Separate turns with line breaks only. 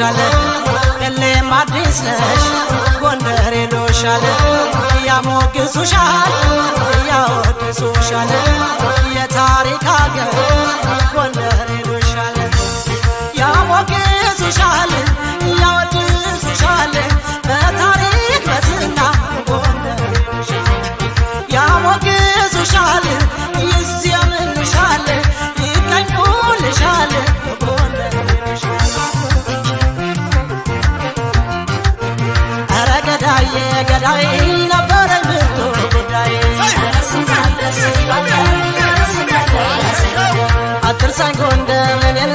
ይወዳል እልም አዲስ ነሽ ጎንደር ይሉሻል ያሞግሱሻል ያወድሱሻል የታሪክ አገር ጎንደር ይሉሻል ያሞግሱሻል ያወድሱሻል በታሪክ በዝና ጎንደር ይሉሻል ያሞግሱሻል ይስየምልሻል ይቀኙልሻል ጎንደር ይሉሻል ኧረ ገዳዬ ገዳይ ነበረኝ ብርቱ ጉዳይ አትርሳኝ ጎንደር እኔን